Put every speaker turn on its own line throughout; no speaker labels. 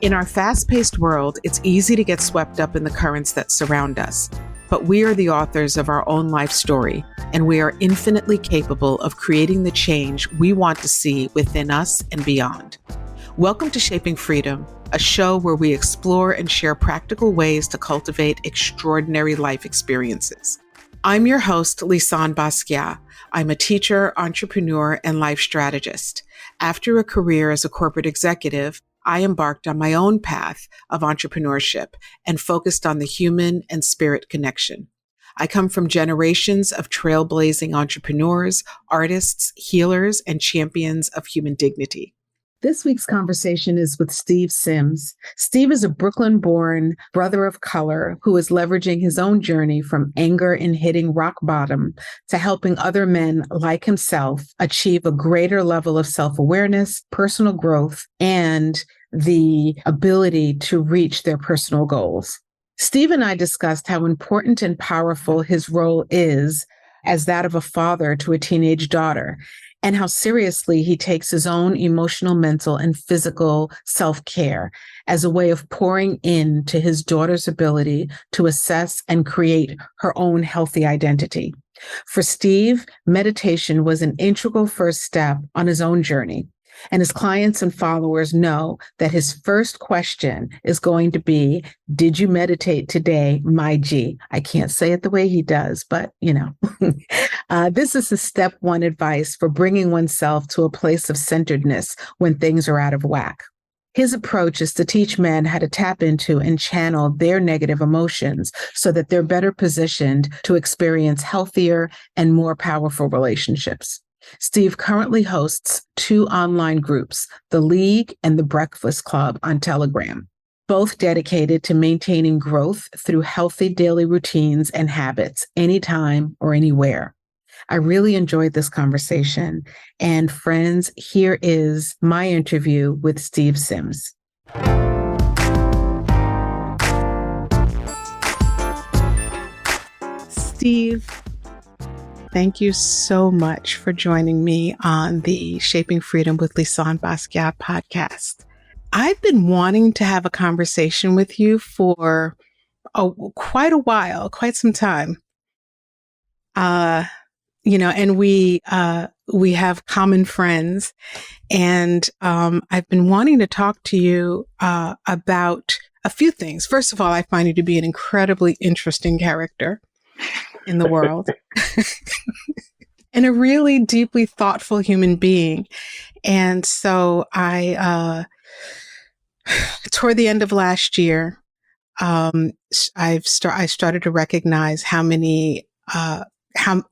In our fast-paced world, it's easy to get swept up in the currents that surround us. But we are the authors of our own life story, and we are infinitely capable of creating the change we want to see within us and beyond. Welcome to Shaping Freedom, a show where we explore and share practical ways to cultivate extraordinary life experiences. I'm your host, Lisanne Basquiat. I'm a teacher, entrepreneur, and life strategist. After a career as a corporate executive, I embarked on my own path of entrepreneurship and focused on the human and spirit connection. I come from generations of trailblazing entrepreneurs, artists, healers, and champions of human dignity. This week's conversation is with Steve Sims. Steve is a Brooklyn-born brother of color who is leveraging his own journey from anger and hitting rock bottom to helping other men like himself achieve a greater level of self-awareness, personal growth, and the ability to reach their personal goals. Steve and I discussed how important and powerful his role is as that of a father to a teenage daughter, and how seriously he takes his own emotional, mental, and physical self-care as a way of pouring into his daughter's ability to assess and create her own healthy identity. For Steve, meditation was an integral first step on his own journey. And his clients and followers know that his first question is going to be, did you meditate today, my G? I can't say it the way he does, but this is the step one advice for bringing oneself to a place of centeredness when things are out of whack. His approach is to teach men how to tap into and channel their negative emotions so that they're better positioned to experience healthier and more powerful relationships. Steve currently hosts two online groups, The League and The Breakfast Club on Telegram, both dedicated to maintaining growth through healthy daily routines and habits anytime or anywhere. I really enjoyed this conversation. And friends, here is my interview with Steve Sims. Steve, thank you so much for joining me on the Shaping Freedom with Lisanne Basquiat podcast. I've been wanting to have a conversation with you for quite a while, quite some time. And we have common friends, and I've been wanting to talk to you about a few things. First of all, I find you to be an incredibly interesting character in the world. And a really deeply thoughtful human being. And so I, toward the end of last year, I started to recognize how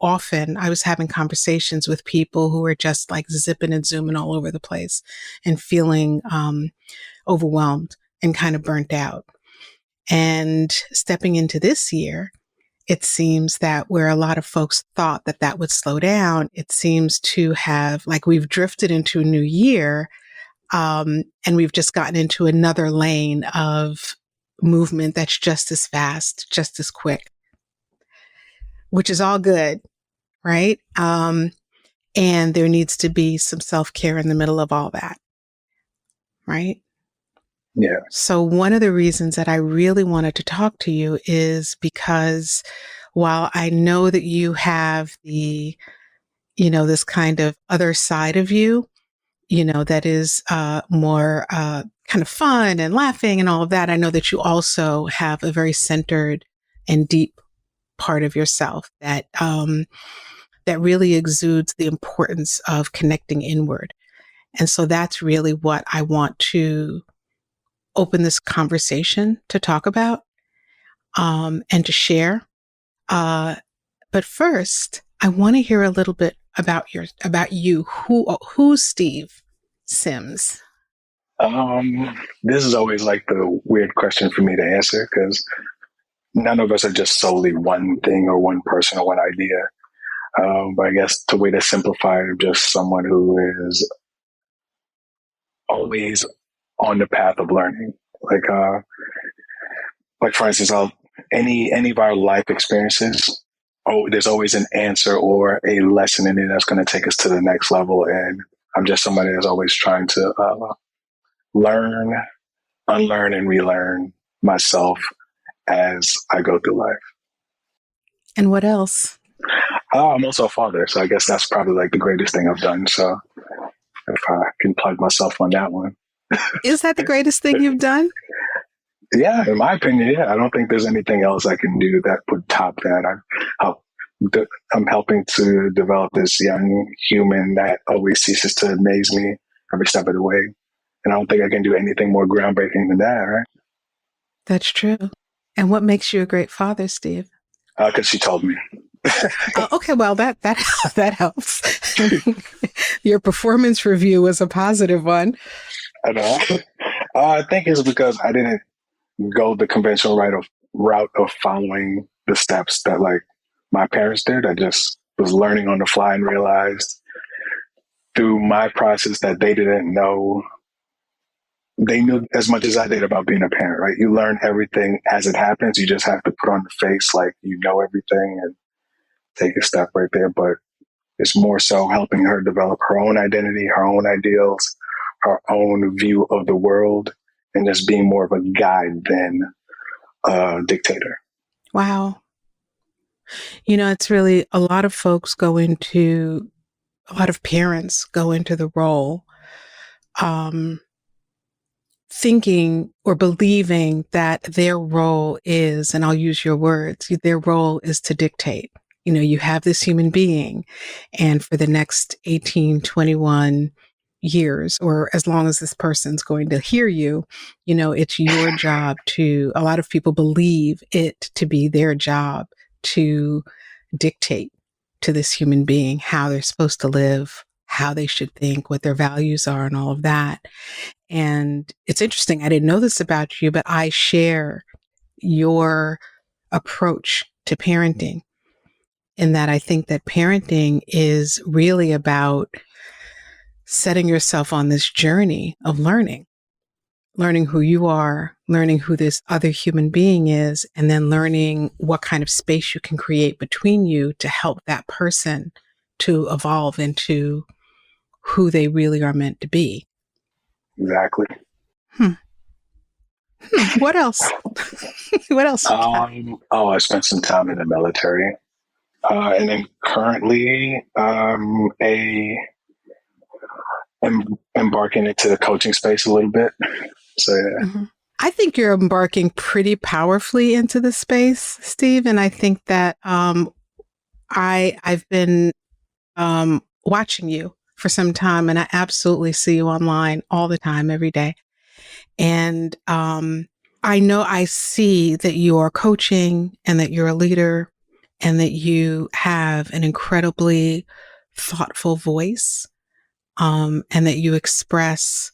often I was having conversations with people who were just like zipping and zooming all over the place and feeling overwhelmed and kind of burnt out. And stepping into this year, it seems that where a lot of folks thought that would slow down, it seems to have, like, we've drifted into a new year, and we've just gotten into another lane of movement that's just as fast, just as quick, which is all good, right? And there needs to be some self-care in the middle of all that, right?
Yeah.
So one of the reasons that I really wanted to talk to you is because while I know that you have the, this kind of other side of you, that is more kind of fun and laughing and all of that, I know that you also have a very centered and deep part of yourself that really exudes the importance of connecting inward. And so that's really what I want to open this conversation to talk about, and to share. But first, I want to hear a little bit about you. Who's Steve Sims?
This is always like the weird question for me to answer because none of us are just solely one thing or one person or one idea. But I guess the way to simplify it, I'm just someone who is always on the path of learning. Like for instance, any of our life experiences, there's always an answer or a lesson in it that's going to take us to the next level. And I'm just somebody that's always trying to learn, unlearn and relearn myself as I go through life.
And what else?
I'm also a father, so I guess that's probably like the greatest thing I've done. So if I can plug myself on that one.
Is that the greatest thing you've done?
Yeah, in my opinion, yeah. I don't think there's anything else I can do that would top that. Help, I'm helping to develop this young human that always ceases to amaze me every step of the way. And I don't think I can do anything more groundbreaking than that, right?
That's true. And what makes you a great father, Steve?
Because she told me.
Okay, well that that helps. Your performance review was a positive one.
I know. I think it's because I didn't go the conventional route of following the steps that like my parents did. I just was learning on the fly and realized through my process that they didn't know. They knew as much as I did about being a parent, right? You learn everything as it happens. You just have to put on the face like you know everything and take a step right there. But it's more so helping her develop her own identity, her own ideals, her own view of the world, and just being more of a guide than a dictator.
Wow. You know, it's really a lot of folks go into a lot of parents go into the role um, thinking or believing that their role is, and I'll use your words, their role is to dictate. You know, you have this human being, and for the next 18, 21 years, or as long as this person's going to hear you, you know, it's your job to, a lot of people believe it to be their job to dictate to this human being how they're supposed to live, how they should think, what their values are, and all of that. And it's interesting. I didn't know this about you, but I share your approach to parenting in that I think that parenting is really about setting yourself on this journey of learning who you are, learning who this other human being is, and then learning what kind of space you can create between you to help that person to evolve into who they really are meant to be.
Exactly.
Hmm. What else? What else you got?
I spent some time in the military. And then currently, embarking into the coaching space a little bit. So yeah.
Mm-hmm. I think you're embarking pretty powerfully into the space, Steve, and I think that I've been watching you for some time, and I absolutely see you online all the time, every day. And I know I see that you are coaching and that you're a leader and that you have an incredibly thoughtful voice, and that you express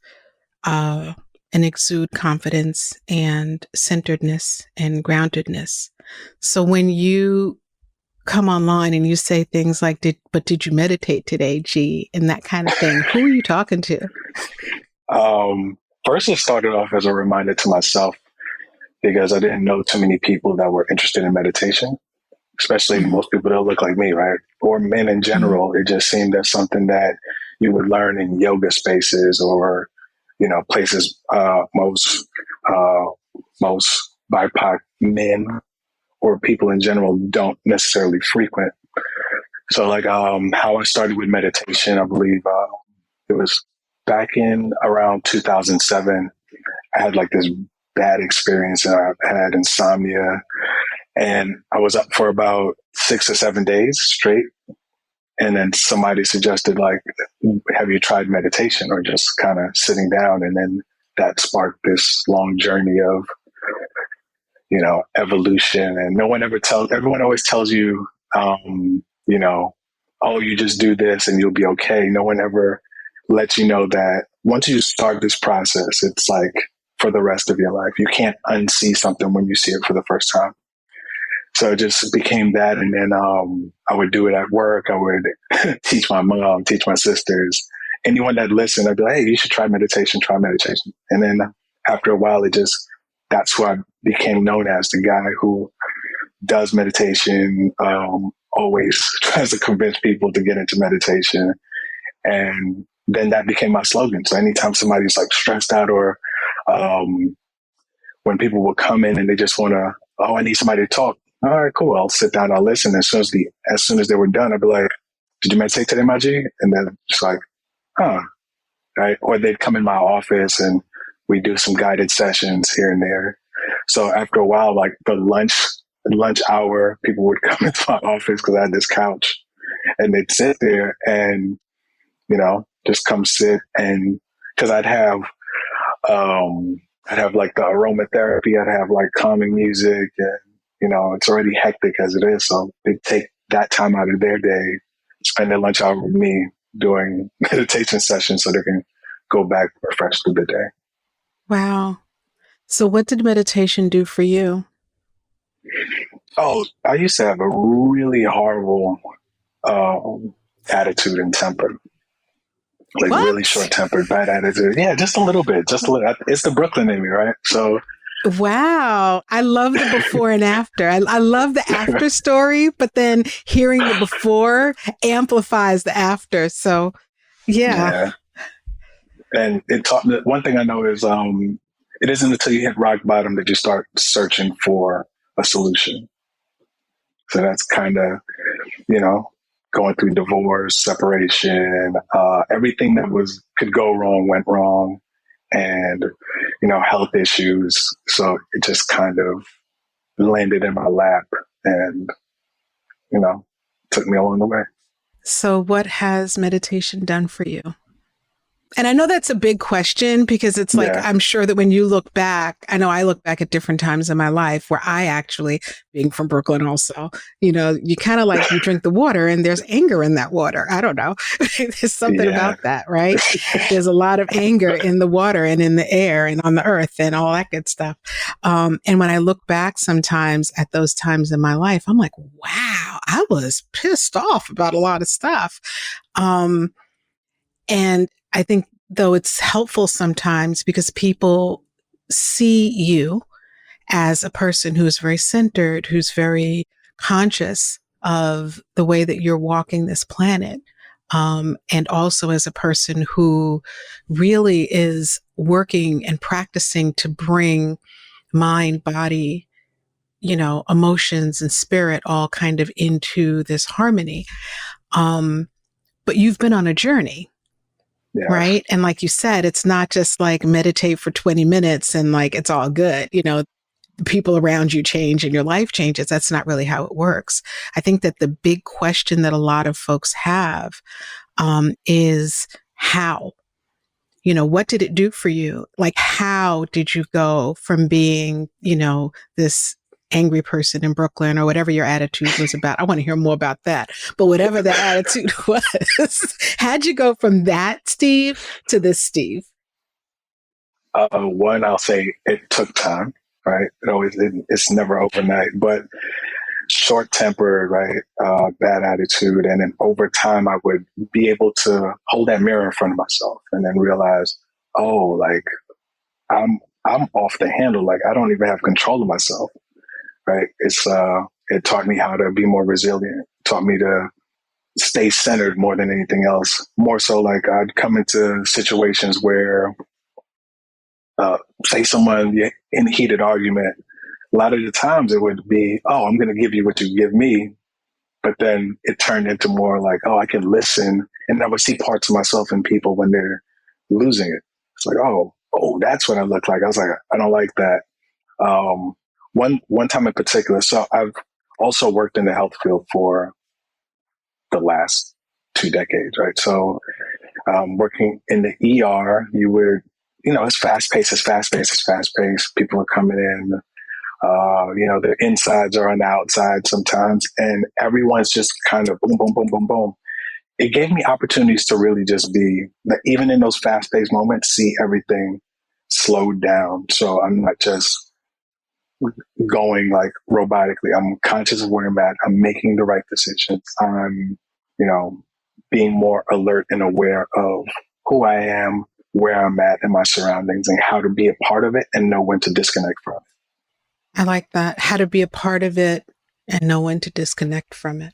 uh, and exude confidence and centeredness and groundedness. So when you come online and you say things like, did you meditate today, G, and that kind of thing, who are you talking to?
First, it started off as a reminder to myself because I didn't know too many people that were interested in meditation, especially
Mm-hmm.
most people that look like me, right? Or men in
Mm-hmm.
general. It just seemed as something that you would learn in yoga spaces or, you know, places uh, most BIPOC men or people in general don't necessarily frequent. So, like, how I started with meditation, I believe it was back in around 2007. I had like this bad experience. I had insomnia, and I was up for about 6 or 7 days straight. And then somebody suggested, like, have you tried meditation or just kind of sitting down? And then that sparked this long journey of, you know, evolution. And everyone always tells you, you know, oh, you just do this and you'll be okay. No one ever lets you know that once you start this process, it's like for the rest of your life. You can't unsee something when you see it for the first time. So it just became that. And then I would do it at work. I would teach my mom, teach my sisters, anyone that listened. I'd be like, hey, you should try meditation, try meditation. And then after a while, that's who I became known as, the guy who does meditation, always tries to convince people to get into meditation. And then that became my slogan. So anytime somebody's like stressed out or when people will come in and they just want to, oh, I need somebody to talk. All right, cool. I'll sit down. I'll listen. As soon as they were done, I'd be like, "Did you meditate today, my G?" And then just like, "Huh." Right? Or they'd come in my office and we do some guided sessions here and there. So after a while, like the lunch hour, people would come into my office because I had this couch, and they'd sit there and just come sit, and because I'd have like the aromatherapy, I'd have like calming music, and it's already hectic as it is. So they take that time out of their day, spend their lunch hour with me doing meditation sessions so they can go back refreshed through the day.
Wow. So what did meditation do for you?
Oh, I used to have a really horrible attitude and temper. Like really
What?
short tempered, bad attitude. Yeah, just a little bit. Just a little. It's the Brooklyn in me, right? So
Wow. I love the before and after. I love the after story, but then hearing the before amplifies the after. So, yeah.
yeah. And it taught me one thing I know is it isn't until you hit rock bottom that you start searching for a solution. So that's kind of, going through divorce, separation, everything that could go wrong went wrong, and, health issues. So it just kind of landed in my lap and, took me along the way.
So, what has meditation done for you? And I know that's a big question because it's like,
Yeah.
I'm sure that when you look back, I know I look back at different times in my life where I actually, being from Brooklyn also, you kind of like, you drink the water and there's anger in that water. I don't know. There's something
Yeah.
about that, right? There's a lot of anger in the water and in the air and on the earth and all that good stuff. And when I look back sometimes at those times in my life, I'm like, wow, I was pissed off about a lot of stuff. And I think though it's helpful sometimes because people see you as a person who's very centered, who's very conscious of the way that you're walking this planet. And also as a person who really is working and practicing to bring mind, body, emotions and spirit all kind of into this harmony. But you've been on a journey.
Yeah.
Right. And like you said, it's not just like meditate for 20 minutes and like it's all good. The people around you change and your life changes. That's not really how it works. I think that the big question that a lot of folks have is how? What did it do for you? Like, how did you go from being, this angry person in Brooklyn or whatever your attitude was about? I want to hear more about that. But whatever the attitude was, how'd you go from that Steve to this Steve?
One, I'll say it took time, right? It's never overnight, but short tempered, right? Bad attitude. And then over time, I would be able to hold that mirror in front of myself and then realize, oh, like I'm off the handle. Like I don't even have control of myself, right? It taught me how to be more resilient, taught me to stay centered more than anything else. More so like I'd come into situations where, say someone in a heated argument, a lot of the times it would be, oh, I'm going to give you what you give me. But then it turned into more like, oh, I can listen. And I would see parts of myself in people when they're losing it. It's like, oh, that's what I look like. I was like, I don't like that. One time in particular, so I've also worked in the health field for the last 2 decades, right? So working in the ER, you would, it's fast paced, it's fast paced, it's fast paced. People are coming in, their insides are on the outside sometimes, and everyone's just kind of boom, boom, boom, boom, boom. It gave me opportunities to really just be, even in those fast paced moments, see everything slowed down. So I'm not just going like robotically. I'm conscious of where I'm at. I'm making the right decisions. I'm, being more alert and aware of who I am, where I'm at in my surroundings, and how to be a part of it and know when to disconnect from it.
I like that. How to be a part of it and know when to disconnect from it.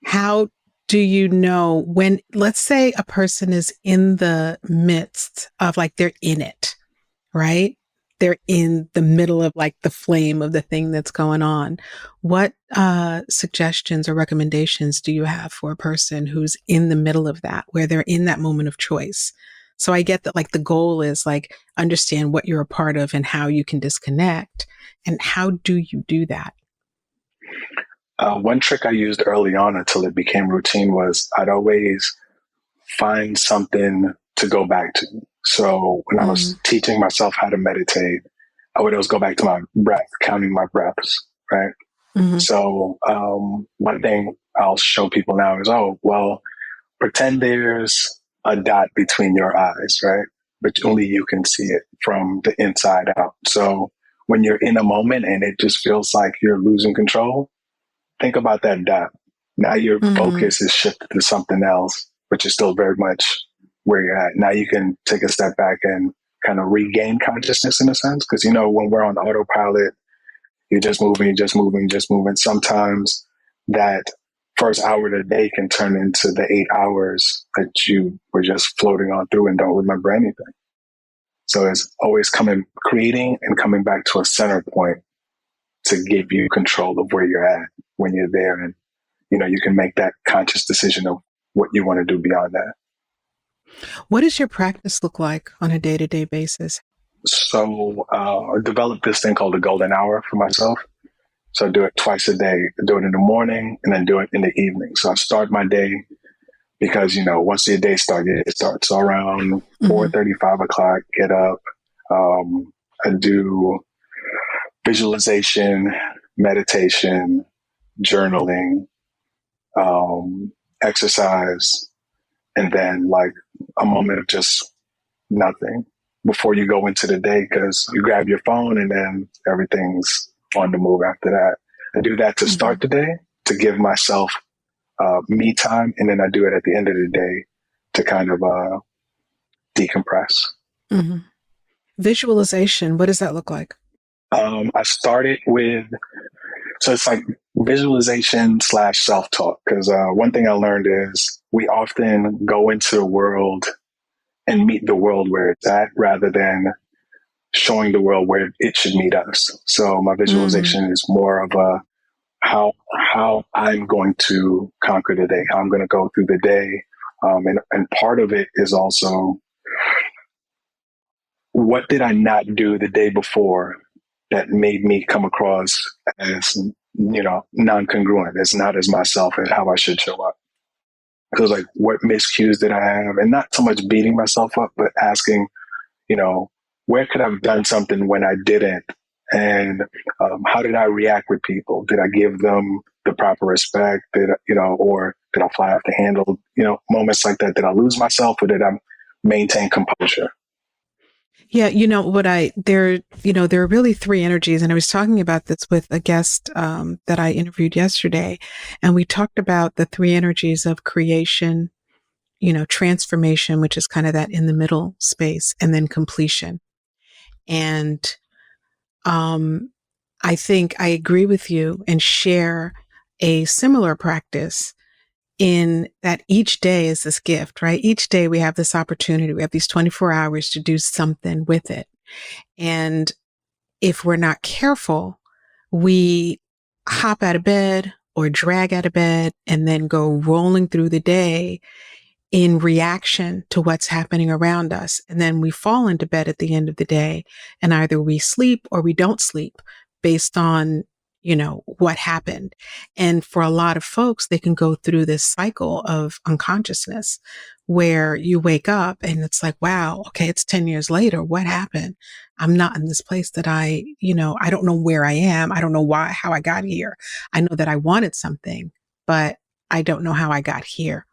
How do you know when, let's say a person is in the midst of like they're in it, right? they're in the middle of like the flame of the thing that's going on. What suggestions or recommendations do you have for a person who's in the middle of that, where they're in that moment of choice? So I get that like the goal is like understand what you're a part of and how you can disconnect. And how do you do that?
One trick I used early on until it became routine was I'd always find something to go back to. So when I
Mm,
was teaching myself how to meditate, I would always go back to my breath, counting my breaths, right?
hmm
So one thing I'll show people now is, oh, well, pretend there's a dot between your eyes, right? But only you can see it from the inside out. So when you're in a moment and it just feels like you're losing control, think about that dot. Now your
hmm
focus is shifted to something else, but you're still very much where you're at. Now you can take a step back and kind of regain consciousness in a sense. Because, you know, when we're on autopilot, you're just moving, just moving, just moving. Sometimes that first hour of the day can turn into the 8 hours that you were just floating on through and don't remember anything. So it's always creating and coming back to a center point to give you control of where you're at when you're there. And, you know, you can make that conscious decision of what you want to do beyond that.
What does your practice look like on a day to day basis?
So I developed this thing called the golden hour for myself. So I do it twice a day. I do it in the morning and then do it in the evening. So I start my day because, you know, once your day starts, it starts. So around
Hmm
4:30, 5 o'clock, get up. I do visualization, meditation, journaling, exercise, and then like a moment of just nothing before you go into the day because you grab your phone and then everything's on the move after that. I do that to
hmm
start the day to give myself me time, and then I do it at the end of the day to kind of decompress.
hmm Visualization, what does that look like?
I started with so it's like visualization slash self talk because one thing I learned is we often go into the world and meet the world where it's at rather than showing the world where it should meet us. So my
Mm,
visualization is more of a how I'm going to conquer the day, how I'm going to go through the day, and part of it is also what did I not do the day before that made me come across as non-congruent, as not as myself and how I should show up. Because like what miscues did I have, and not so much beating myself up, but asking you know, where could I have done something when I didn't? And how did I react with people? Did I give them the proper respect? Or did I fly off the handle? Moments like that. Did I lose myself or did I maintain composure?
yeah, you know what there are really three energies, and I was talking about this with a guest that I interviewed yesterday, and we talked about the three energies of creation, transformation, which is kind of that in the middle space, and then completion. And um, I think I agree with you and share a similar practice in that each day is this gift, right? Each day we have this opportunity. We have these 24 hours to do something with it. And if we're not careful, we hop out of bed or drag out of bed and then go rolling through the day in reaction to what's happening around us. And then we fall into bed at the end of the day and either we sleep or we don't sleep based on, what happened. And for a lot of folks, they can go through this cycle of unconsciousness where you wake up and it's like, wow, okay, it's 10 years later. What happened? I'm not in this place that I don't know where I am. I don't know how I got here. I know that I wanted something, but I don't know how I got here.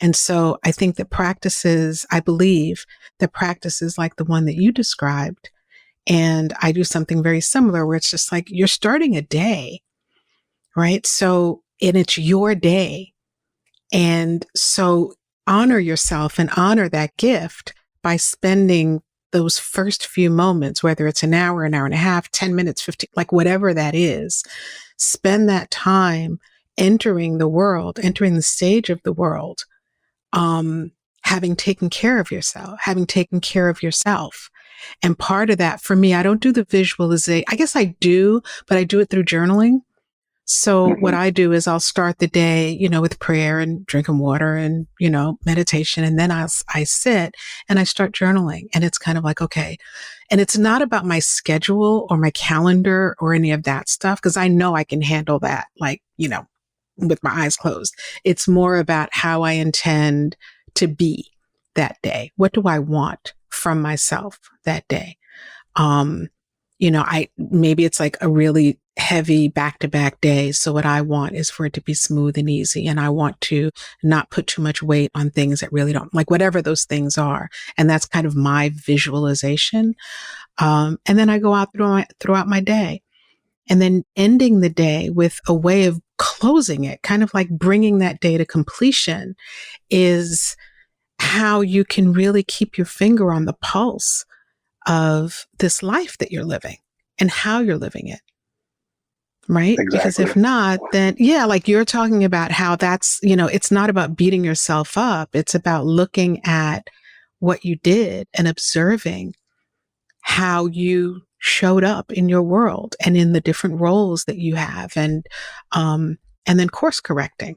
And so I think that I believe that practices like the one that you described, and I do something very similar where it's just like you're starting a day, right? So, and it's your day. And so honor yourself and honor that gift by spending those first few moments, whether it's an hour and a half, 10 minutes, 15, like whatever that is, spend that time entering the world, entering the stage of the world, um, having taken care of yourself, having taken care of yourself. And part of that for me, I don't do the visualization. I guess I do, but I do it through journaling. So what
Hmm.
I do is I'll start the day, with prayer and drinking water and, meditation. And then I sit and I start journaling, and it's kind of like, okay. And it's not about my schedule or my calendar or any of that stuff, because I know I can handle that, like, with my eyes closed. It's more about how I intend to be that day. What do I want from myself that day? Um, maybe it's like a really heavy back to back day. So what I want is for it to be smooth and easy. And I want to not put too much weight on things that really don't, like, whatever those things are. And that's kind of my visualization. And then I go out throughout my day, and then ending the day with a way of closing it, kind of like bringing that day to completion, is how you can really keep your finger on the pulse of this life that you're living and how you're living it. Right? Because
Exactly.
if not, then yeah, like you're talking about how that's, it's not about beating yourself up. It's about looking at what you did and observing how you showed up in your world and in the different roles that you have, and then course correcting,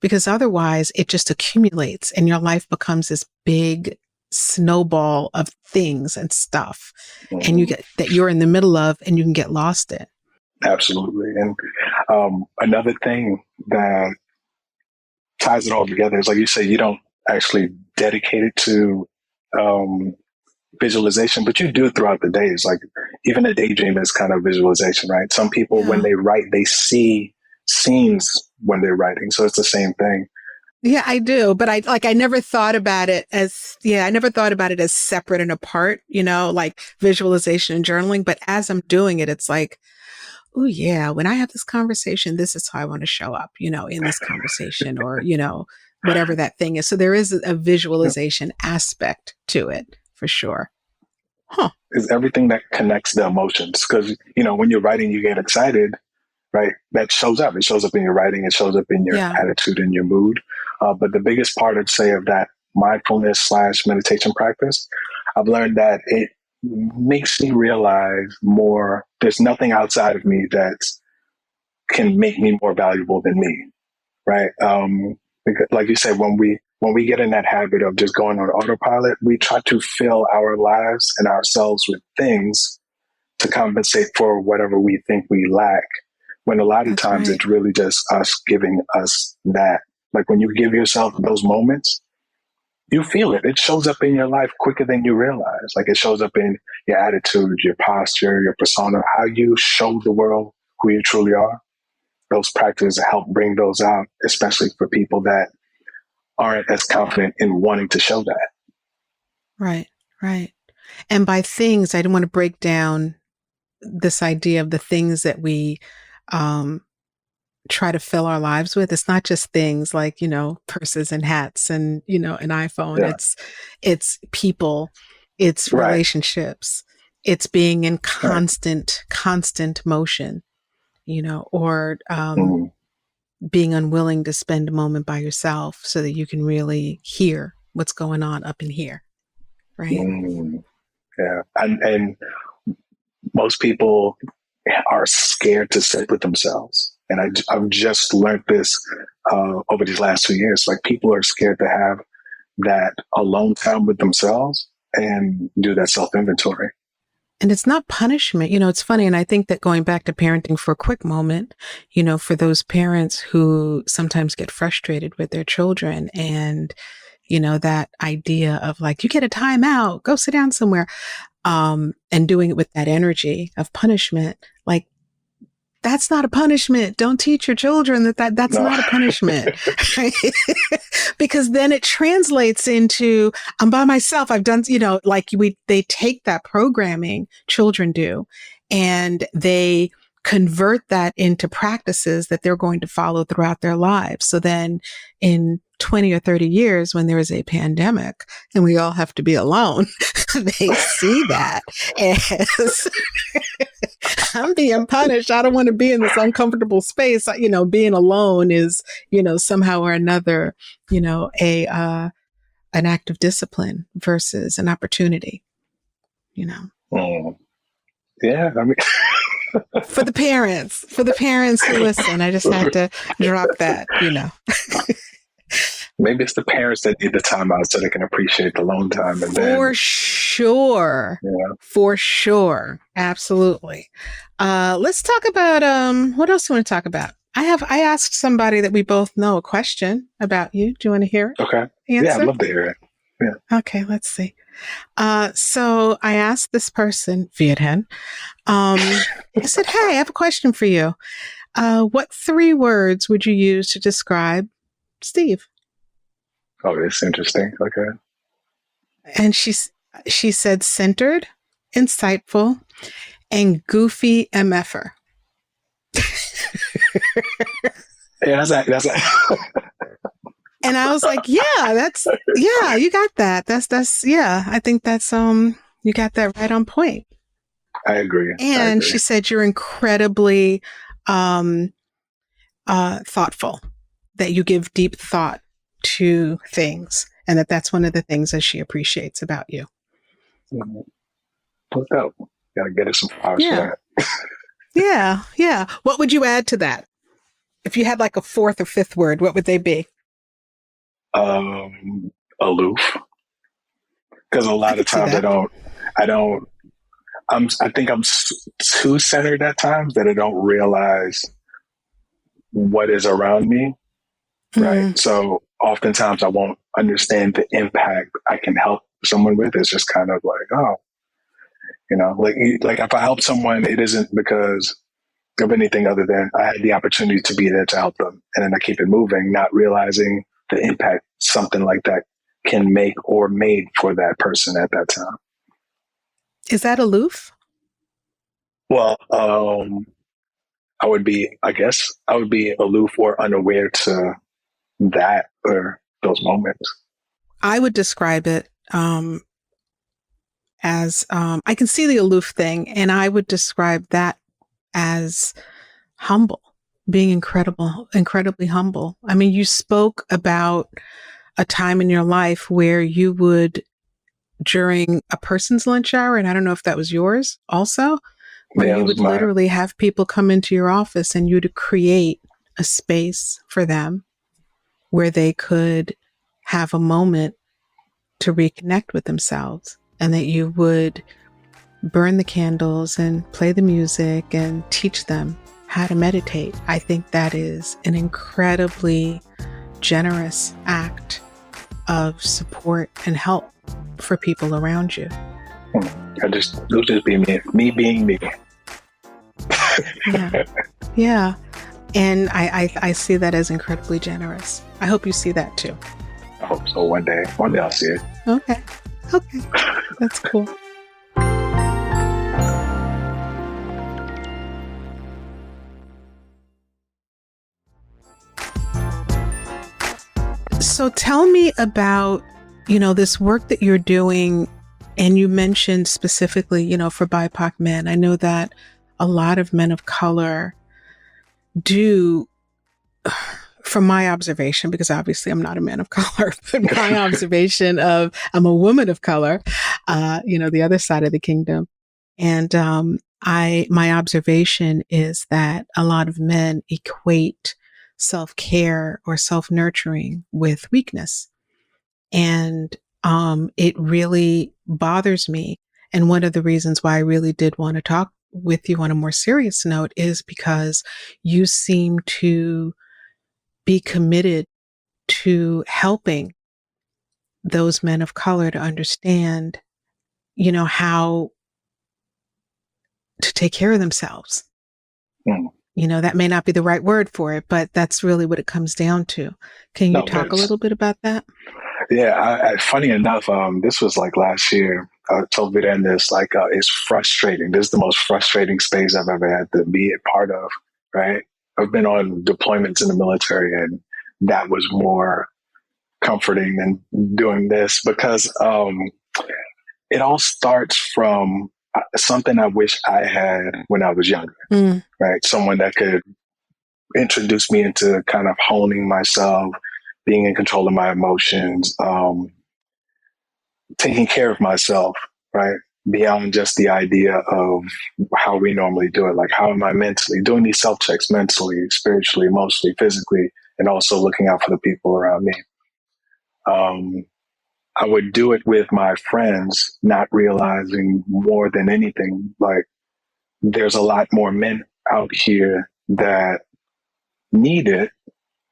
because otherwise it just accumulates and your life becomes this big snowball of things and stuff, and you
Hmm.
get that you're in the middle of, and you can get lost in.
Absolutely. And another thing that ties it all together is, like you say, you don't actually dedicate it to um, visualization, but you do it throughout the days. Like even a daydream is kind of visualization, right? Some people, when
Yeah.
they write, they see scenes when they're writing. So it's the same thing.
Yeah, I do. But I never thought about it as, yeah, I never thought about it as separate and apart, like visualization and journaling. But as I'm doing it, it's like, oh, yeah, when I have this conversation, this is how I want to show up, in this conversation, or, whatever that thing is. So there is a visualization aspect to it for sure. Huh.
Is everything that connects the emotions. Because, when you're writing, you get excited, right? That shows up. It shows up in your writing. It shows up in your
Yeah,
attitude and your mood. But the biggest part of, say, of that mindfulness slash meditation practice, I've learned that it makes me realize more. There's nothing outside of me that can make me more valuable than me, right? Because, like you said, when we get in that habit of just going on autopilot, we try to fill our lives and ourselves with things to compensate for whatever we think we lack. When a lot of
that's
times
right.
it's really just us giving us that. Like when you give yourself those moments, you feel it. It shows up in your life quicker than you realize. Like it shows up in your attitude, your posture, your persona, how you show the world who you truly are. Those practices help bring those out, especially for people that aren't as confident in wanting to show that.
Right, right. And by things, I don't want to break down this idea of the things that we um, try to fill our lives with. It's not just things like, purses and hats and, an iPhone.
Yeah.
It's people, it's
Right.
relationships, it's being in
Right.
constant motion, or
Mm,
being unwilling to spend a moment by yourself so that you can really hear what's going on up in here. Right.
mm, yeah. And most people are scared to sit with themselves. And I've just learned this over these last 2 years. Like people are scared to have that alone time with themselves and do that self inventory.
And it's not punishment. It's funny. And I think that going back to parenting for a quick moment, for those parents who sometimes get frustrated with their children, and, that idea of like, you get a timeout, go sit down somewhere, and doing it with that energy of punishment, like, that's not a punishment. Don't teach your children that's
No.
not a punishment. Right? Because then it translates into, I'm by myself. I've done, like they take that programming, children do, and they convert that into practices that they're going to follow throughout their lives. So then in 20 or 30 years, when there is a pandemic and we all have to be alone, they see that as I'm being punished. I don't want to be in this uncomfortable space. Being alone is, somehow or another, a an act of discipline versus an opportunity, you know.
Yeah, I mean,
For the parents who listen, I just had to drop that, you know.
maybe it's the parents that need the time out so they can appreciate the alone time, and then,
For sure.
yeah.
For sure. Absolutely. Let's talk about what else do you want to talk about? I asked somebody that we both know a question about you. Do you want to hear
Okay.
the
Yeah, I'd
answer?
love to hear it. Yeah.
Okay, let's see. So I asked this person, Viethen, I said, hey, I have a question for you. What 3 words would you use to describe Steve?
Oh, it's interesting. Okay.
And she said centered, insightful, and goofy MFer.
Yeah, that's
And I was like, yeah, you got that. That's yeah, I think that's you got that right on point.
I agree. I
And
agree.
she said you're incredibly thoughtful, that you give deep thought to things, and that's one of the things that she appreciates about you.
What's up? Gotta get us some flowers
Yeah.
for that.
Yeah. What would you add to that? If you had like a 4th or 5th word, what would they be?
Aloof. Because a
I
lot of
could see
times
that.
I don't, I think I'm too centered at times that I don't realize what is around me. Right.
Mm.
So oftentimes I won't understand the impact I can help someone with. It's just kind of like, oh, like if I help someone, it isn't because of anything other than I had the opportunity to be there to help them. And then I keep it moving, not realizing the impact something like that can make or made for that person at that time.
Is that aloof?
Well, I guess I would be aloof or unaware to that or those moments.
I would describe it as I can see the aloof thing, and I would describe that as humble, being incredibly humble. I mean, you spoke about a time in your life where you would, during a person's lunch hour, and I don't know if that was yours also, where
Yeah, it
you
was
would
my,
literally have people come into your office and you'd create a space for them where they could have a moment to reconnect with themselves, and that you would burn the candles and play the music and teach them how to meditate. I think that is an incredibly generous act of support and help for people around you.
it would just be me being me.
Yeah. Yeah. And I see that as incredibly generous. I hope you see that too.
I hope so. One day I'll see it.
Okay. That's cool. So tell me about, this work that you're doing, and you mentioned specifically, for BIPOC men. I know that a lot of men of color do, from my observation, because obviously I'm not a man of color, but my observation of, I'm a woman of color, the other side of the kingdom. And, my observation is that a lot of men equate self-care or self-nurturing with weakness. And, it really bothers me. And one of the reasons why I really did want to talk with you on a more serious note is because you seem to be committed to helping those men of color to understand, how to take care of themselves.
Mm.
That may not be the right word for it, but that's really what it comes down to. Can you
No,
talk a little bit about that?
yeah. Funny enough, this was like last year. I told Vida this, like, it's frustrating. This is the most frustrating space I've ever had to be a part of. Right. I've been on deployments in the military, and that was more comforting than doing this because it all starts from something I wish I had when I was younger.
Mm.
Right. Someone that could introduce me into kind of honing myself, being in control of my emotions, taking care of myself, right? Beyond just the idea of how we normally do it. Like, how am I mentally doing these self checks mentally, spiritually, emotionally, physically, and also looking out for the people around me. Um, I would do it with my friends, not realizing more than anything, like, there's a lot more men out here that need it,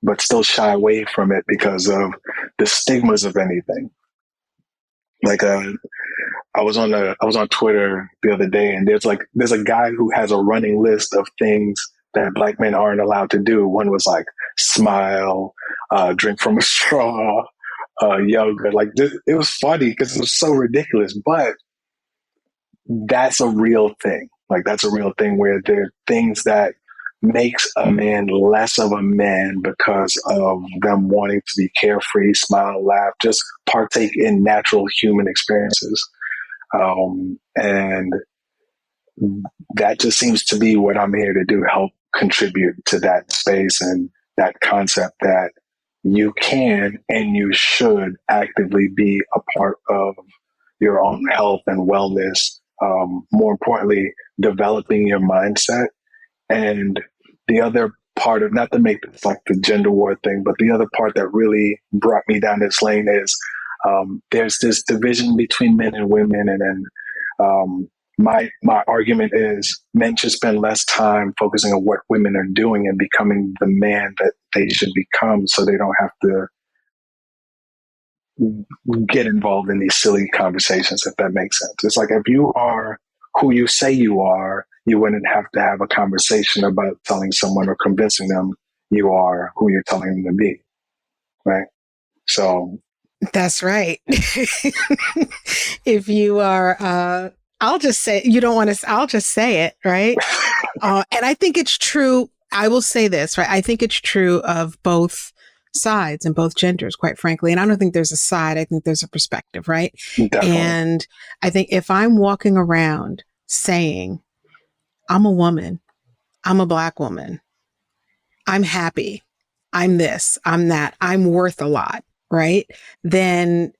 but still shy away from it because of the stigmas of anything. Like, I was on Twitter the other day, and there's a guy who has a running list of things that black men aren't allowed to do. One was like smile, drink from a straw, yoga. Like, it was funny because it was so ridiculous, but that's a real thing. Like, that's a real thing where there are things that makes a man less of a man because of them wanting to be carefree, smile, laugh, just partake in natural human experiences. And that just seems to be what I'm here to do, help contribute to that space and that concept that you can and you should actively be a part of your own health and wellness. More importantly, developing your mindset. And the other part of, not to make this like the gender war thing, but the other part that really brought me down this lane is there's this division between men and women. And then my argument is men should spend less time focusing on what women are doing and becoming the man that they should become, so they don't have to get involved in these silly conversations, if that makes sense. It's like, if you are who you say you are, you wouldn't have to have a conversation about telling someone or convincing them you are who you're telling them to be. Right. So
That's right. If you are, I'll just say, you don't want to, I'll just say it, right? And I think it's true. I will say this, right? I think it's true of both sides and both genders, quite frankly. And I don't think there's a side. I think there's a perspective, right?
definitely.
And I think if I'm walking around saying, I'm a woman, I'm a Black woman, I'm happy, I'm this, I'm that, I'm worth a lot, right? Then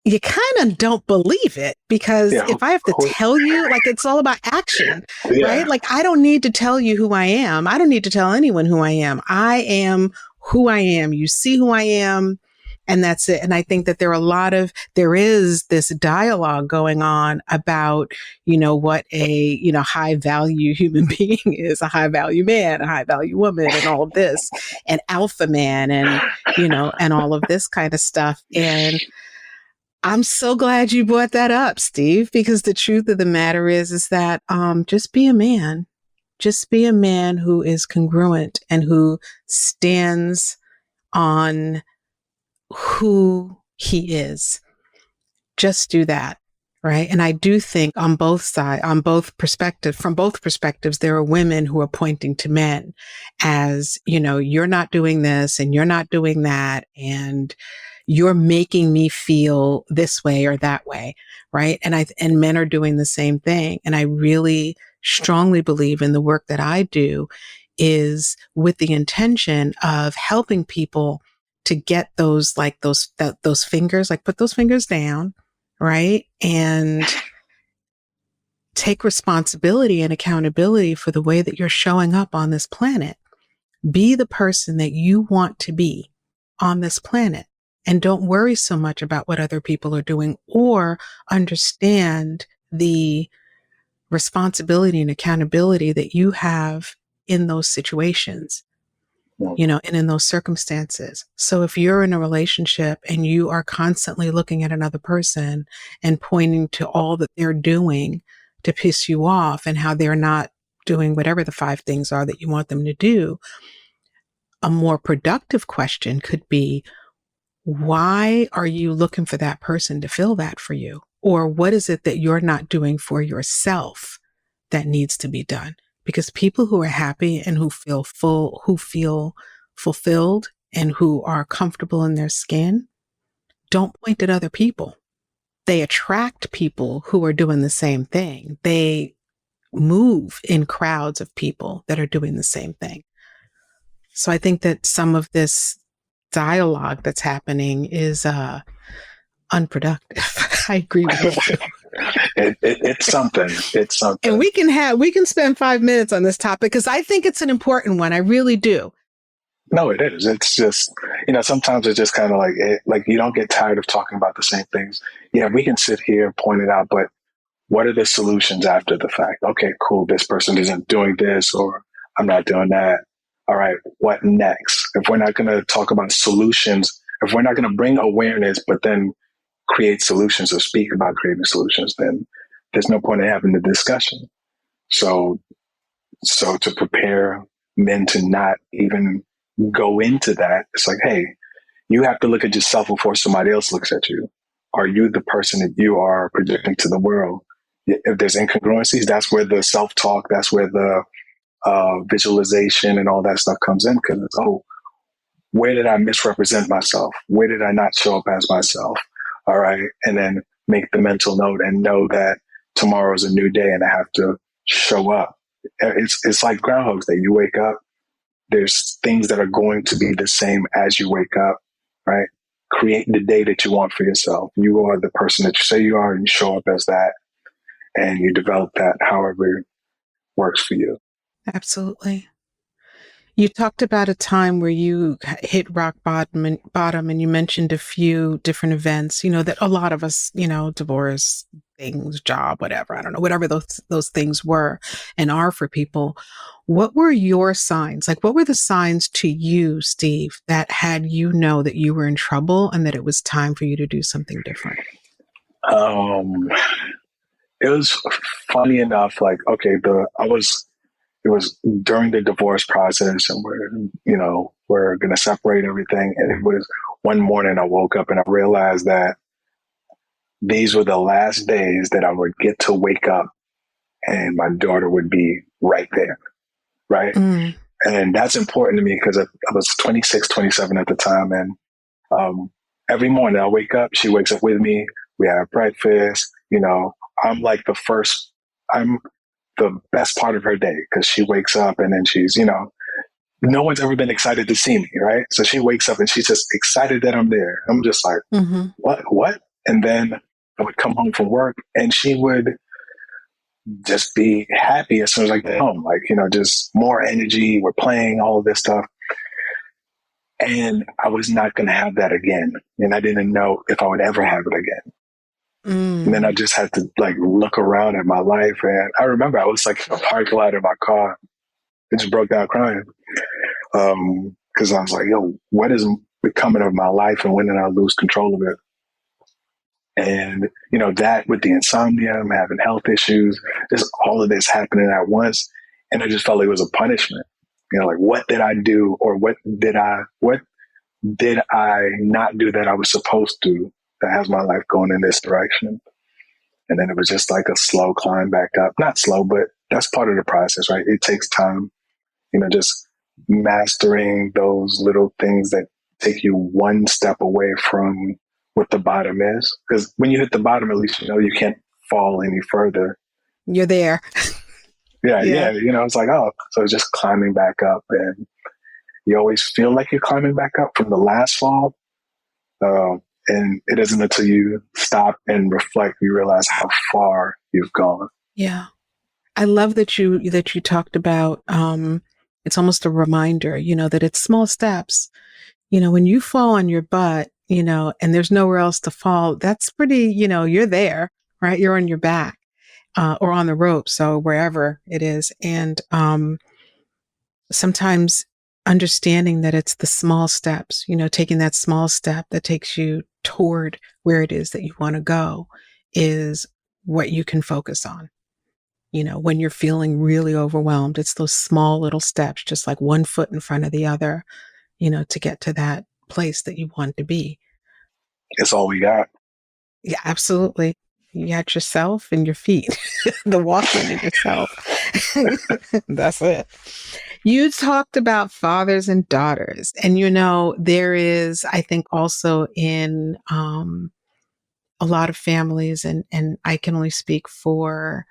you kind of don't believe it, because
Yeah.
if I have to tell you, like, it's all about action,
Yeah.
right? Like, I don't need to tell you who I am. I don't need to tell anyone who I am. I am who I am. You see who I am, and that's it. And I think that there is this dialogue going on about, what a, high value human being is, a high value man, a high value woman, and all of this, and alpha man, and, and all of this kind of stuff. And I'm so glad you brought that up, Steve, because the truth of the matter is that just be a man. Just be a man who is congruent and who stands on who he is. Just do that. Right. And I do think on both sides, from both perspectives, there are women who are pointing to men as, you're not doing this and you're not doing that, and you're making me feel this way or that way. Right. And men are doing the same thing. And I really strongly believe in the work that I do is with the intention of helping people to get those fingers, like, put those fingers down, right? And take responsibility and accountability for the way that you're showing up on this planet. Be the person that you want to be on this planet. And don't worry so much about what other people are doing, or understand the responsibility and accountability that you have in those situations, and in those circumstances. So if you're in a relationship and you are constantly looking at another person and pointing to all that they're doing to piss you off and how they're not doing whatever the 5 things are that you want them to do, a more productive question could be, why are you looking for that person to fill that for you? Or what is it that you're not doing for yourself that needs to be done? Because people who are happy and who feel fulfilled and who are comfortable in their skin don't point at other people. They attract people who are doing the same thing. They move in crowds of people that are doing the same thing. So I think that some of this dialogue that's happening is unproductive. I agree with you.
It's something. It's
And
something.
we can spend 5 minutes on this topic because I think it's an important one. I really do.
No, it is. It's just, sometimes it's just kind of like you don't get tired of talking about the same things. Yeah, we can sit here and point it out, but what are the solutions after the fact? Okay, cool. This person isn't doing this, or I'm not doing that. All right, what next? If we're not going to talk about solutions, if we're not going to bring awareness, but then create solutions or speak about creating solutions, then there's no point in having the discussion. So, so to prepare men to not even go into that, it's like, hey, you have to look at yourself before somebody else looks at you. Are you the person that you are projecting to the world? If there's incongruencies, that's where the self-talk, that's where the visualization and all that stuff comes in. Because where did I misrepresent myself? Where did I not show up as myself? All right. And then make the mental note and know that tomorrow is a new day and I have to show up. It's like Groundhog's Day. You wake up, there's things that are going to be the same as you wake up, right? Create the day that you want for yourself. You are the person that you say you are and you show up as that and you develop that however works for you.
Absolutely. You talked about a time where you hit rock bottom and you mentioned a few different events, that a lot of us, divorce, things, job, whatever, I don't know, whatever those things were and are for people. What were your signs? Like, what were the signs to you, Steve, that had that you were in trouble and that it was time for you to do something different?
Um, it was funny enough, like, okay, it was during the divorce process and we're going to separate everything. And it was one morning I woke up and I realized that these were the last days that I would get to wake up and my daughter would be right there. Right.
Mm.
And that's important to me because I was 26, 27 at the time. And every morning I wake up, she wakes up with me. We have breakfast. I'm like I'm the best part of her day because she wakes up and then she's, no one's ever been excited to see me, right? So she wakes up and she's just excited that I'm there. I'm just like,
Mm-hmm.
what? And then I would come home from work and she would just be happy as soon as I get home, like, just more energy. We're playing all of this stuff. And I was not going to have that again. And I didn't know if I would ever have it again.
Mm.
And then I just had to look around at my life. And I remember I was like in a parking lot in my car. I just broke down crying. Cause I was like, yo, what is becoming of my life? And when did I lose control of it? And, that with the insomnia, I'm having health issues, just all of this happening at once. And I just felt like it was a punishment. Like what did I do or what did I not do that I was supposed to that has my life going in this direction? And then it was just like a slow climb back up. Not slow, but that's part of the process, right? It takes time, just mastering those little things that take you one step away from what the bottom is. Because when you hit the bottom, at least you can't fall any further.
You're there.
Yeah. It's like, so it's just climbing back up. And you always feel like you're climbing back up from the last fall. And it isn't until you stop and reflect, you realize how far you've gone.
Yeah. I love that you talked about, it's almost a reminder, that it's small steps. When you fall on your butt, and there's nowhere else to fall, that's pretty, you're there, right? You're on your back, or on the rope. So wherever it is. And, sometimes understanding that it's the small steps, taking that small step that takes you toward where it is that you want to go is what you can focus on. When you're feeling really overwhelmed, it's those small little steps, just like one foot in front of the other, to get to that place that you want to be.
It's all we got.
Yeah, absolutely. You got yourself and your feet, the walking in yourself. That's it. You talked about fathers and daughters, and there is, I think, also in a lot of families, and I can only speak for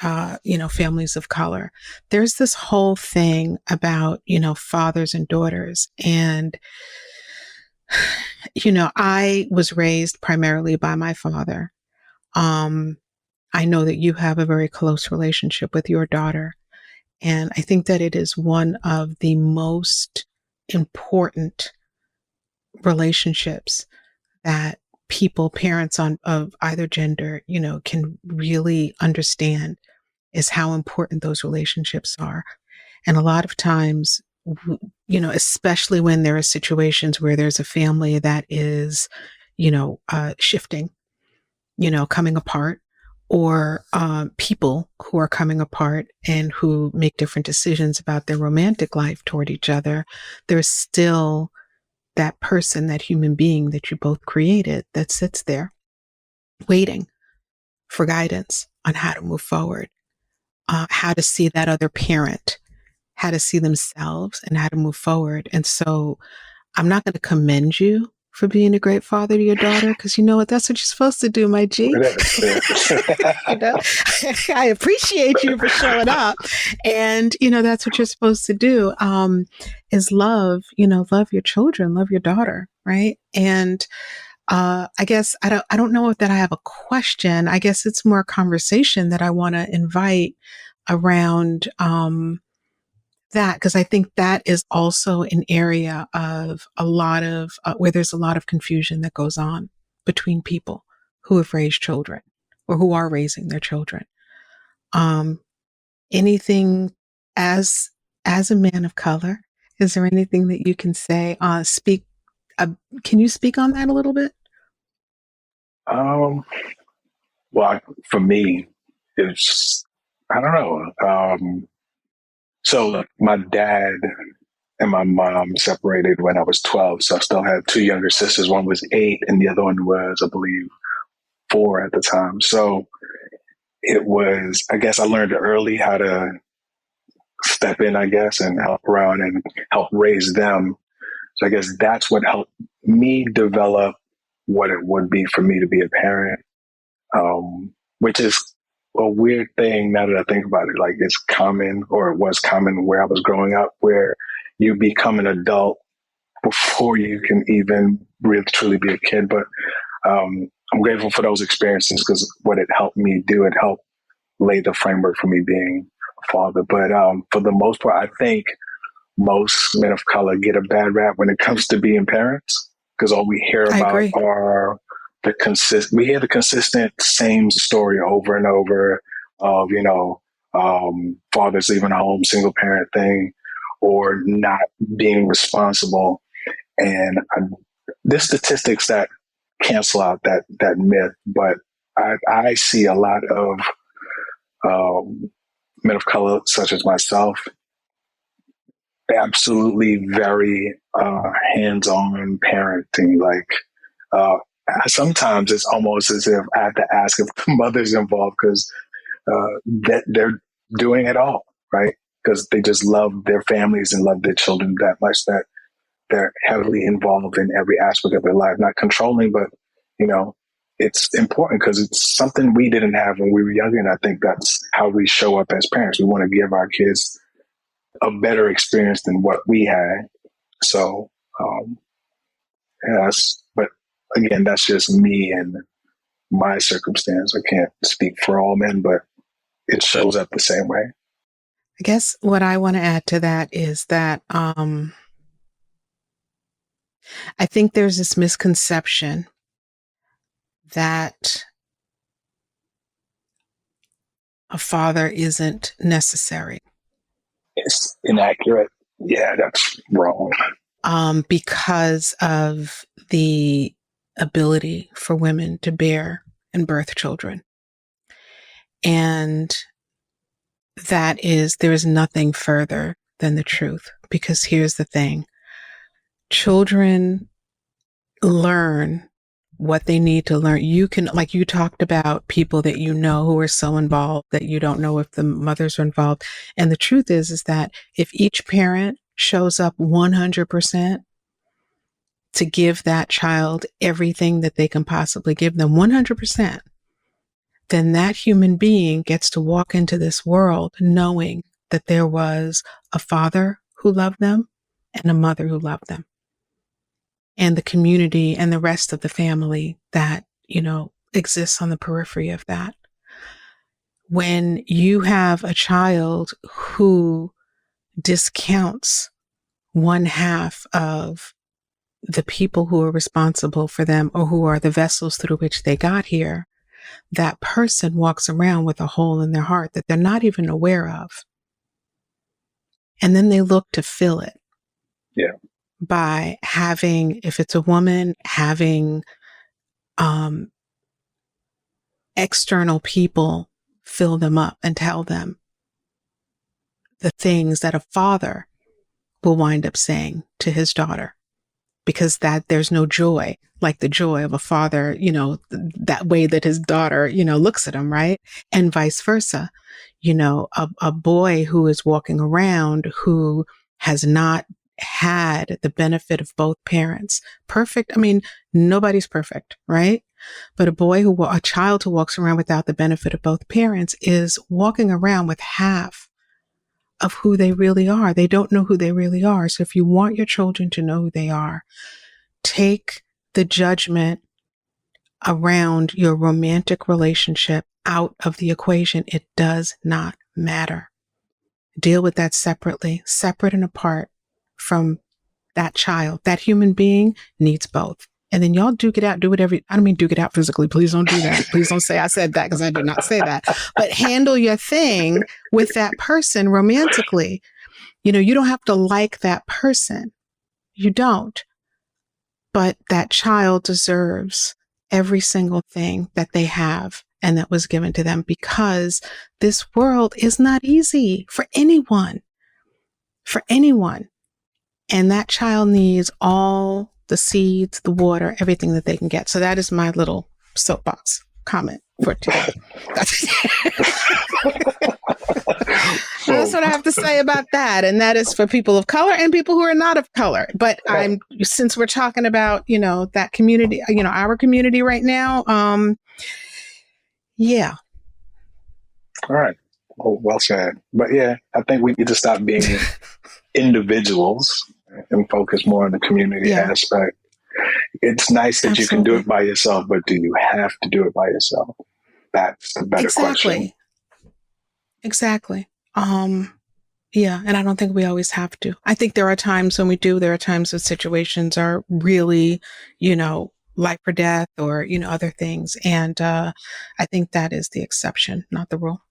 families of color. There's this whole thing about fathers and daughters, and I was raised primarily by my father. Um, I know that you have a very close relationship with your daughter. And I think that it is one of the most important relationships that parents of either gender, can really understand is how important those relationships are. And a lot of times, especially when there are situations where there's a family that is, shifting, coming apart, or people who are coming apart and who make different decisions about their romantic life toward each other, there's still that person, that human being that you both created that sits there waiting for guidance on how to move forward, how to see that other parent, how to see themselves, and how to move forward. And so I'm not going to commend you for being a great father to your daughter, because you know what? That's what you're supposed to do, my G. you know, I appreciate you for showing up, and that's what you're supposed to do. Is love, love your children, love your daughter, right? And I guess I don't know if that I have a question. I guess it's more a conversation that I want to invite around that, because I think that is also an area of a lot of where there's a lot of confusion that goes on between people who have raised children or who are raising their children. Um, anything as as a man of color, is there anything that you can say? Uh, can you speak on that a little bit?
Um, well, for me, it's I don't know. So my dad and my mom separated when I was 12, so I still had two younger sisters. One was 8, and the other one was, I believe, 4 at the time. So it was, I guess, I learned early how to step in, I guess, and help around and help raise them. So I guess that's what helped me develop what it would be for me to be a parent, which is a weird thing now that I think about it. Like it's common, or it was common where I was growing up, where you become an adult before you can even really truly be a kid. But I'm grateful for those experiences, because what it helped me do, it helped lay the framework for me being a father. But for the most part, I think most men of color get a bad rap when it comes to being parents, because all we hear
I
about
agree.
are we hear the consistent same story over and over of fathers leaving home, single parent thing, or not being responsible. And there's statistics that cancel out that myth, but I see a lot of men of color, such as myself, absolutely very hands-on parenting. Like uh, sometimes it's almost as if I have to ask if the mother's involved, because that they're doing it all, right? Because they just love their families and love their children that much that they're heavily involved in every aspect of their life, not controlling, but you know, it's important because it's something we didn't have when we were younger. And I think that's how we show up as parents. We want to give our kids a better experience than what we had. So, um, yes, but again, that's just me and my circumstance. I can't speak for all men, but it shows up the same way.
I guess what I want to add to that is that I think there's this misconception that a father isn't necessary,
It's inaccurate. Yeah, that's wrong.
because of the ability for women to bear and birth children. And there is nothing further than the truth. Because here's the thing: children learn what they need to learn. You can, like you talked about people that you know who are so involved that you don't know if the mothers are involved. And the truth is that if each parent shows up 100% to give that child everything that they can possibly give them 100%, then that human being gets to walk into this world knowing that there was a father who loved them and a mother who loved them. and the community and the rest of the family that, exists on the periphery of that. When you have a child who discounts one half of the people who are responsible for them or who are the vessels through which they got here, that person walks around with a hole in their heart that they're not even aware of. And then they look to fill it.
Yeah.
By having, if it's a woman, having external people fill them up and tell them the things that a father will wind up saying to his daughter, because that there's no joy like the joy of a father, that way that his daughter, looks at him, right? And vice versa. A boy who is walking around who has not had the benefit of both parents. Perfect. I mean, nobody's perfect, right? But a child who walks around without the benefit of both parents is walking around with half of who they really are. They don't know who they really are. So if you want your children to know who they are, take the judgment around your romantic relationship out of the equation. It does not matter. Deal with that separately, separate and apart from that child. That human being needs both. And then y'all duke it out, do whatever. I don't mean duke it out physically. Please don't do that. Please don't say I said that, because I did not say that. But handle your thing with that person romantically. You don't have to like that person. You don't. But that child deserves every single thing that they have and that was given to them, because this world is not easy for anyone. For anyone. And that child needs all the seeds, the water, everything that they can get. So that is my little soapbox comment for today. That's what I have to say about that. And that is for people of color and people who are not of color. But since we're talking about, that community, our community right now, yeah.
All right. Well said. But yeah, I think we need to stop being individuals and focus more on the community aspect. It's nice that you can do it by yourself, but do you have to do it by yourself? That's a better question.
Exactly. Yeah. And I don't think we always have to. I think there are times when we do. There are times when situations are really, life or death or, other things. And I think that is the exception, not the rule.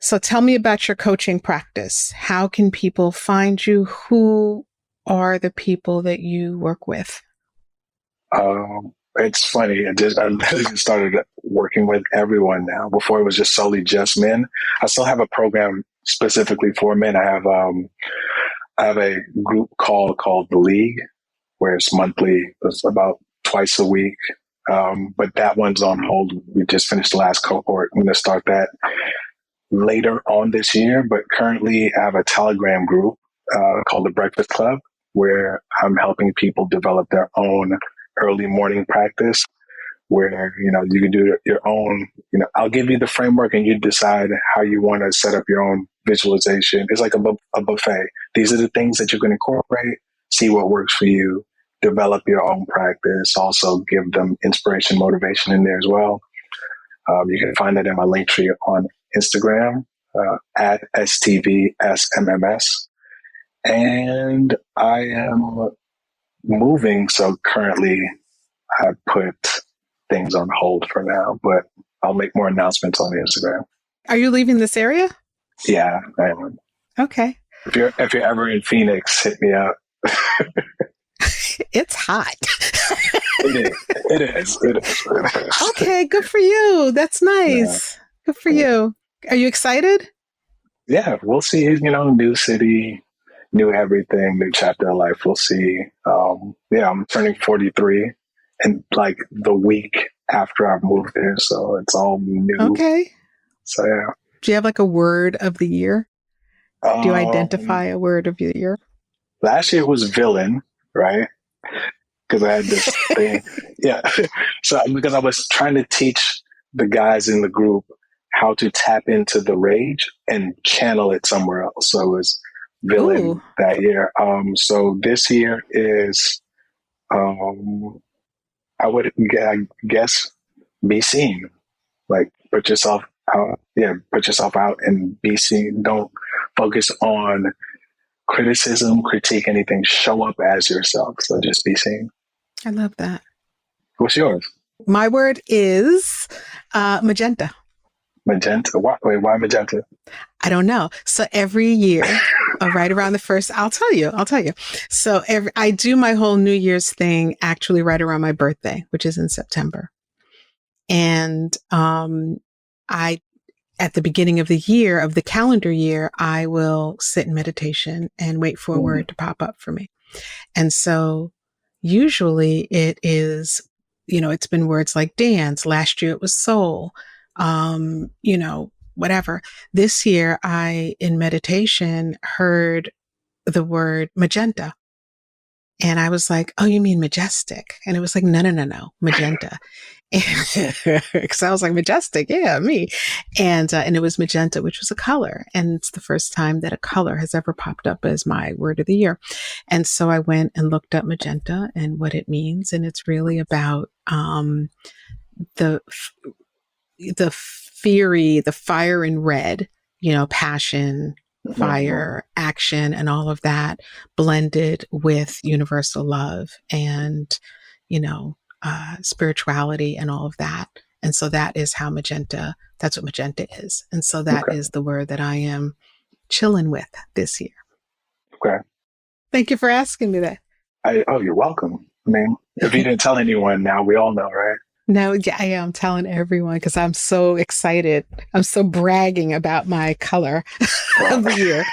So tell me about your coaching practice. How can people find you? Who are the people that you work with?
It's funny. I literally started working with everyone now. Before it was just solely just men. I still have a program specifically for men. I have a group called The League, where it's monthly. It's about twice a week. But that one's on hold. We just finished the last cohort. I'm going to start that later on this year. But currently, I have a Telegram group called the Breakfast Club, where I'm helping people develop their own early morning practice, where you can do your own. I'll give you the framework and you decide how you want to set up your own visualization. It's like a buffet. These are the things that you can incorporate, see what works for you, develop your own practice, also give them inspiration, motivation in there as well. You can find that in my link tree on Instagram at STVSMMS. And I am moving, so currently I put things on hold for now, but I'll make more announcements on Instagram.
Are you leaving this area?
Yeah, I am.
Okay.
If you're ever in Phoenix, hit me up.
It's hot.
It is.
Okay, good for you. That's nice. Yeah. Good for you. Are you excited?
Yeah, we'll see. New city, new everything, new chapter of life. We'll see. I'm turning 43, and like the week after I've moved there, so it's all new.
Okay.
So yeah.
Do you have like a word of the year? Do you identify a word of the year?
Last year was villain, right? Because I had this thing. Yeah. So because I was trying to teach the guys in the group how to tap into the rage and channel it somewhere else. So it was villain that year. So this year is Um, I would I guess be seen. Like put yourself out. Yeah, put yourself out and be seen. Don't focus on criticism, critique, anything. Show up as yourself. So just be seen.
I love that.
What's yours?
My word is magenta.
Magenta. Why magenta?
I don't know. So every year, right around the first, I'll tell you. So I do my whole New Year's thing actually right around my birthday, which is in September. And I at the beginning of the year, of the calendar year, I will sit in meditation and wait for a word to pop up for me. And so usually it is, it's been words like dance. Last year it was soul, whatever. This year in meditation, heard the word magenta. And I was like, oh, you mean majestic? And it was like, no, magenta. Because I was like, majestic, yeah, me. And it was magenta, which was a color. And it's the first time that a color has ever popped up as my word of the year. And so I went and looked up magenta and what it means. And it's really about the fury, the fire in red, passion, fire, action, and all of that blended with universal love and, spirituality and all of that. And so that's what magenta is. And so that is the word that I am chilling with this year.
Okay.
Thank you for asking me that.
You're welcome. I mean, if you didn't tell anyone, now we all know, right?
No, yeah, I am telling everyone because I'm so excited. I'm so bragging about my color of the year.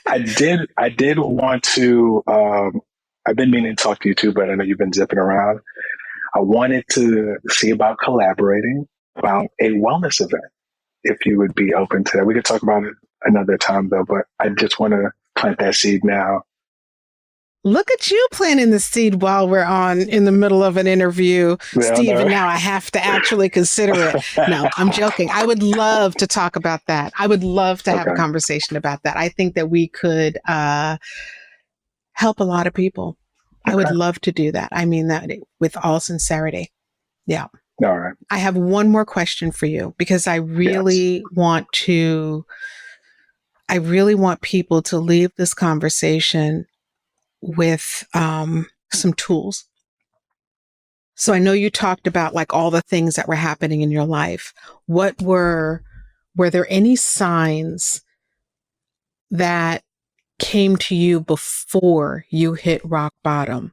I did want to, I've been meaning to talk to you too, but I know you've been zipping around. I wanted to see about collaborating about a wellness event, if you would be open to that. We could talk about it another time though, but I just want to plant that seed now.
Look at you planting the seed while we're in the middle of an interview, Steve. And now I have to actually consider it. No, I'm joking. I would love to talk about that. I would love to have a conversation about that. I think that we could help a lot of people. I would love to do that. I mean that with all sincerity. Yeah.
All right.
I have one more question for you because I really want people to leave this conversation with some tools. So I know you talked about like all the things that were happening in your life. Were there any signs that came to you before you hit rock bottom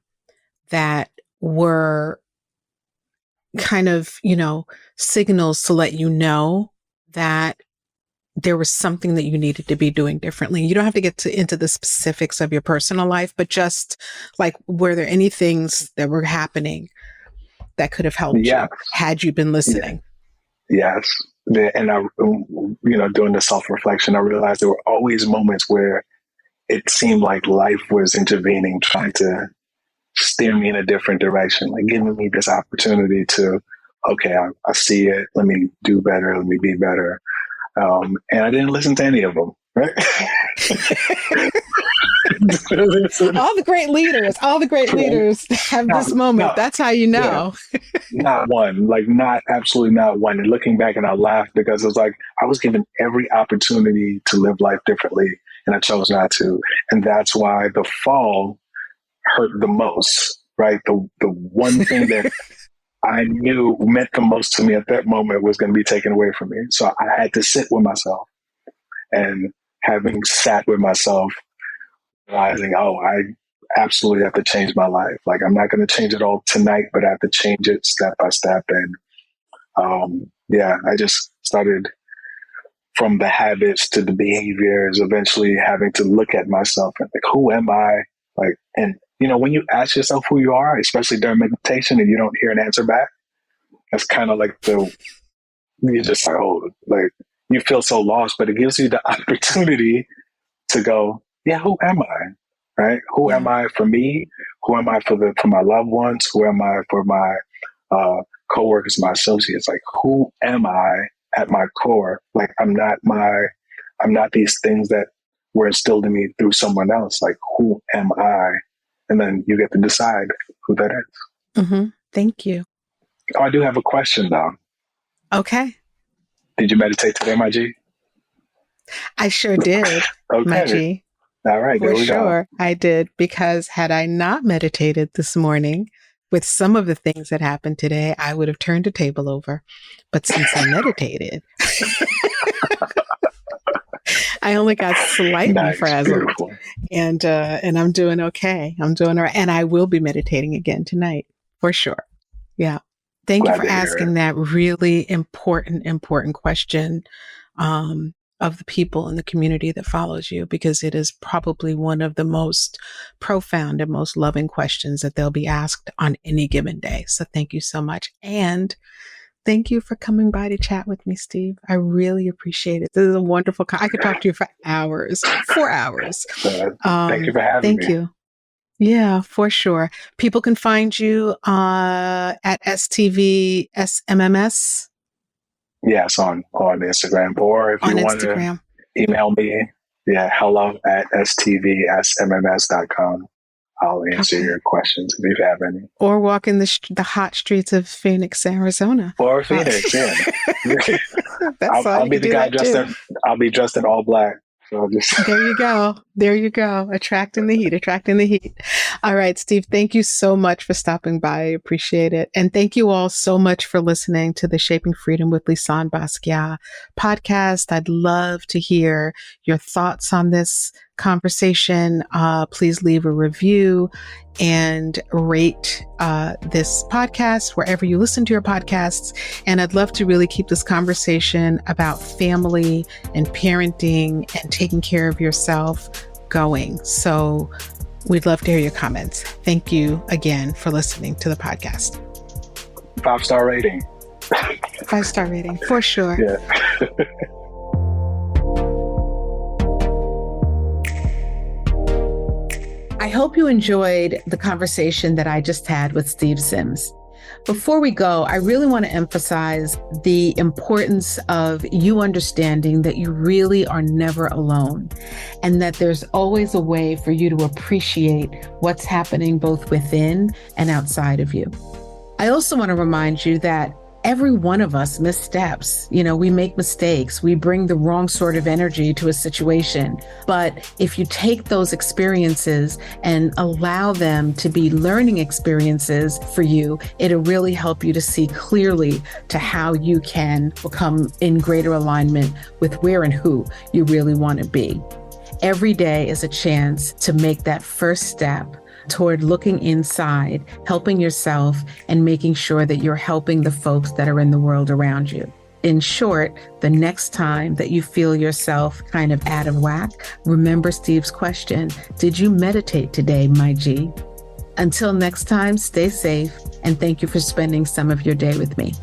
that were kind of, signals to let you know that there was something that you needed to be doing differently? You don't have to get into the specifics of your personal life, but just like, were there any things that were happening that could have helped you had you been listening?
Yes. And I, doing the self-reflection, I realized there were always moments where it seemed like life was intervening, trying to steer me in a different direction, like giving me this opportunity to, okay, I see it. Let me do better. Let me be better. And I didn't listen to any of them, right?
all the great leaders have this moment. That's how you know.
Not one, absolutely not one. And looking back, and I laughed because it was like I was given every opportunity to live life differently, and I chose not to. And that's why the fall hurt the most, right? The one thing that I knew meant the most to me at that moment was going to be taken away from me. So I had to sit with myself, and having sat with myself, realizing, I absolutely have to change my life. Like, I'm not going to change it all tonight, but I have to change it step by step. And I just started from the habits to the behaviors, eventually having to look at myself and like, who am I? Like, and when you ask yourself who you are, especially during meditation, and you don't hear an answer back, that's kind of like you just like, like you feel so lost, but it gives you the opportunity to go, yeah, who am I? Right? Who am I for me? Who am I for my loved ones? Who am I for my coworkers, my associates? Like, who am I at my core? Like, I'm not these things that were instilled in me through someone else. Like, who am I? and then you get to decide who that is.
Mm-hmm. Thank you.
Oh, I do have a question though.
Okay.
Did you meditate today, my G?
I sure did, my
Okay.
G.
All right, there
For
we
sure, I did, because had I not meditated this morning with some of the things that happened today, I would have turned the table over. But since I meditated, I only got
go.
slightly
Nice,
frazzled,
beautiful.
and I'm doing okay. I'm doing all right, and I will be meditating again tonight for sure. Yeah. Thank you
Glad
for
to hear it.
asking that really important question. Of the people in the community that follows you, because it is probably one of the most profound and most loving questions that they'll be asked on any given day. So thank you so much. And thank you for coming by to chat with me, Steve. I really appreciate it. This is a wonderful, I could talk to you for hours, 4 hours.
Thank you for having
Thank
me.
you. Yeah, for sure. People can find you at STV SMMS.
Yes, on Instagram. Or if
On
you want to
Instagram.
email me, hello@stvsmms.com. I'll answer
Okay.
your questions if you have any.
Or walk in the hot streets of Phoenix, Arizona.
Or Phoenix, yeah.
That's all
I'll
you
be
can
the
do
guy
that too.
I'll be dressed in all black. So just
There you go. There you go. Attracting the heat. All right, Steve, thank you so much for stopping by. I appreciate it. And thank you all so much for listening to the Shaping Freedom with Lisanne Basquiat podcast. I'd love to hear your thoughts on this conversation. Please leave a review and rate this podcast wherever you listen to your podcasts. And I'd love to really keep this conversation about family and parenting and taking care of yourself going. So we'd love to hear your comments. Thank you again for listening to the podcast.
5-star rating.
5-star rating, for sure.
Yeah.
I hope you enjoyed the conversation that I just had with Steve Sims. Before we go, I really want to emphasize the importance of you understanding that you really are never alone, and that there's always a way for you to appreciate what's happening both within and outside of you. I also want to remind you that every one of us missteps. We make mistakes. We bring the wrong sort of energy to a situation. But if you take those experiences and allow them to be learning experiences for you, it'll really help you to see clearly to how you can become in greater alignment with where and who you really want to be. Every day is a chance to make that first step toward looking inside, helping yourself, and making sure that you're helping the folks that are in the world around you. In short, the next time that you feel yourself kind of out of whack, remember Steve's question, did you meditate today, my G? Until next time, stay safe, and thank you for spending some of your day with me.